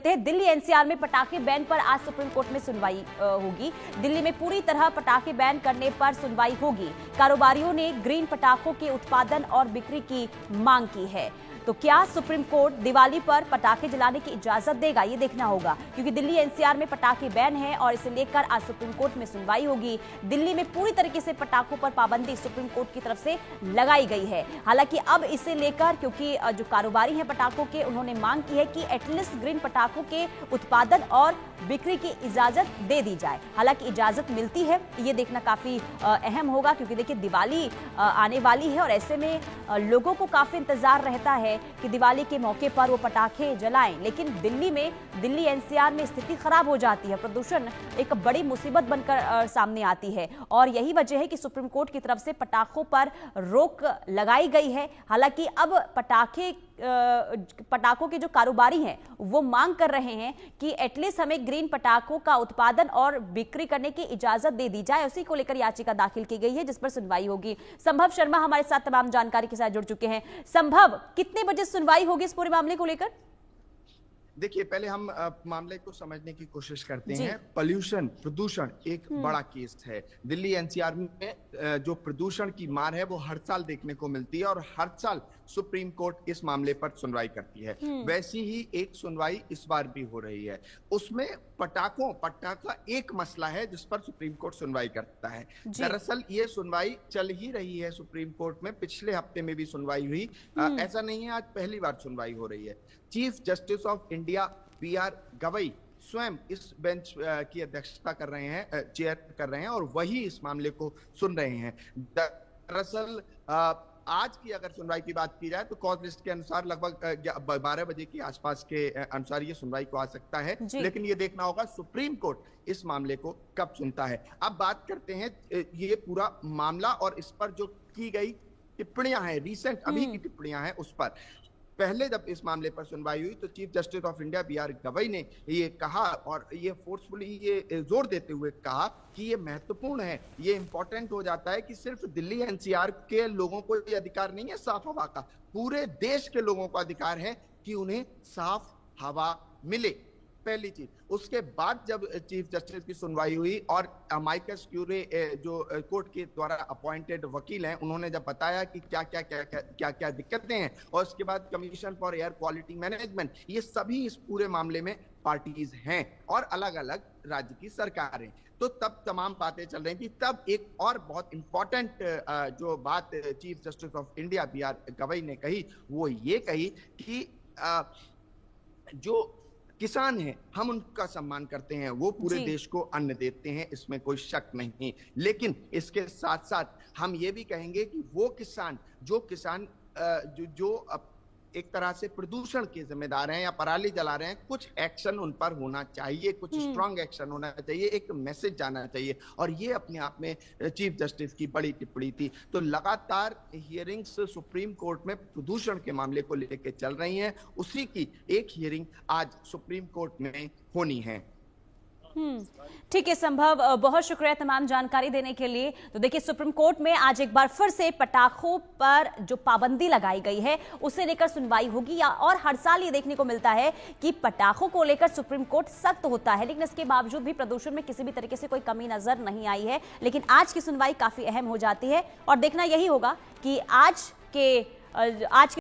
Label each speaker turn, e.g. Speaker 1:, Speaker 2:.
Speaker 1: Delhi NCR में पटाखे ban पर आज सुप्रीम कोर्ट में सुनवाई होगी। दिल्ली में पूरी तरह पटाखे बैन करने पर सुनवाई होगी। कारोबारियों ने ग्रीन पटाखों के उत्पादन और बिक्री की मांग की है। तो क्या सुप्रीम कोर्ट दिवाली पर पटाखे जलाने की इजाजत देगा, ये देखना होगा, क्योंकि दिल्ली एनसीआर में पटाखे बैन है और इसे लेकर आज सुप्रीम कोर्ट में सुनवाई होगी। दिल्ली में पूरी तरीके से पटाखों पर पाबंदी सुप्रीम कोर्ट की तरफ से लगाई गई है। हालांकि अब इसे लेकर क्योंकि जो कारोबारी हैं पटाखों के, उन्होंने मांग की है कि एटलीस्ट ग्रीन पटाखों के उत्पादन और बिक्री की इजाजत दे दी जाए। हालांकि इजाजत मिलती है, ये देखना काफी अहम होगा, क्योंकि देखिए दिवाली आने वाली है और ऐसे में लोगों को काफी इंतजार रहता है कि दिवाली के मौके पर वो पटाखे जलाएं। लेकिन दिल्ली एनसीआर में स्थिति खराब हो जाती है, प्रदूषण एक बड़ी मुसीबत बनकर सामने आती है और यही वजह है कि सुप्रीम कोर्ट की तरफ से पटाखों पर रोक लगाई गई है। हालांकि अब पटाखों के जो कारोबारी हैं वो मांग कर रहे हैं कि एटलीस्ट हमें ग्रीन पटाखों का उत्पादन और बिक्री करने की इजाजत दे दी जाए। उसी को लेकर याचिका दाखिल की गई है जिस पर सुनवाई होगी। संभव शर्मा हमारे साथ तमाम जानकारी के साथ जुड़ चुके हैं। संभव, कितने बजे सुनवाई होगी इस पूरे मामले को लेकर?
Speaker 2: देखिए, पहले हम मामले को समझने की कोशिश करते हैं। प्रदूषण एक बड़ा केस है। दिल्ली एनसीआर में जो प्रदूषण की मार है वो हर साल देखने को मिलती है और हर साल सुप्रीम कोर्ट इस मामले पर सुनवाई करती है। वैसी ही एक सुनवाई इस बार भी हो रही है। उसमें पटाखा एक मसला है जिस पर सुप्रीम कोर्ट सुनवाई करता है। दरअसल ये सुनवाई चल ही रही है सुप्रीम कोर्ट में। पिछले हफ्ते में भी सुनवाई हुई। ऐसा नहीं है आज पहली बार सुनवाई हो रही है। Chief justice of India BR Gavai स्वयं इस बेंच की अध्यक्षता कर रहे हैं, चेयर कर रहे हैं और वही इस मामले को सुन रहे हैं। दरअसल आज की अगर सुनवाई की बात की जाए तो कॉज लिस्ट के अनुसार लगभग 12 बजे के आसपास के अनुसार ये सुनवाई को आ सकता है। लेकिन ये देखना होगा सुप्रीम कोर्ट इस मामले को कब सुनता है। अब बात करते हैं ये पूरा मामला और इस पर जो की गई टिप्पणियां हैं, रिसेंट अभी की टिप्पणियां हैं उस पर। पहले जब इस मामले पर सुनवाई हुई तो chief justice of India BR Gavai ने ये कहा और ये फोर्सफुली ये जोर देते हुए कहा कि ये महत्वपूर्ण है, ये इंपॉर्टेंट हो जाता है कि सिर्फ दिल्ली एनसीआर के लोगों को ये अधिकार नहीं है साफ हवा का, पूरे देश के लोगों को अधिकार है कि उन्हें साफ हवा मिले। पहली चीज। उसके बाद जब चीफ जस्टिस की सुनवाई हुई और माइकस क्यूरे जो कोर्ट के द्वारा अपॉइंटेड वकील हैं, उन्होंने जब बताया कि क्या दिक्कतें हैं और उसके बाद commission for air quality management, ये सभी इस पूरे मामले में पार्टीज हैं और अलग अलग राज्य की सरकारें। तो तब तमाम बातें चल रही थी। तब एक और बहुत इंपॉर्टेंट जो बात chief justice of India BR Gavai ने कही, वो ये कही कि जो किसान हैं हम उनका सम्मान करते हैं, वो पूरे देश को अन्न देते हैं, इसमें कोई शक नहीं। लेकिन इसके साथ साथ हम ये भी कहेंगे कि वो किसान जो एक तरह से प्रदूषण के जिम्मेदार हैं या पराली जला रहे हैं, कुछ एक्शन उन पर होना चाहिए, कुछ स्ट्रांग एक्शन होना चाहिए, एक मैसेज जाना चाहिए। और ये अपने आप में चीफ जस्टिस की बड़ी टिप्पणी थी। तो लगातार हियरिंग्स सुप्रीम कोर्ट में प्रदूषण के मामले को लेकर चल रही हैं। उसी की एक हियरिंग आज सुप्रीम कोर्ट में होनी है।
Speaker 1: ठीक है संभव, बहुत शुक्रिया तमाम जानकारी देने के लिए। तो देखिए, सुप्रीम कोर्ट में आज एक बार फिर से पटाखों पर जो पाबंदी लगाई गई है उसे लेकर सुनवाई होगी। और हर साल ये देखने को मिलता है कि पटाखों को लेकर सुप्रीम कोर्ट सख्त होता है, लेकिन इसके बावजूद भी प्रदूषण में किसी भी तरीके से कोई कमी नजर नहीं आई है। लेकिन आज की सुनवाई काफी अहम हो जाती है और देखना यही होगा कि आज के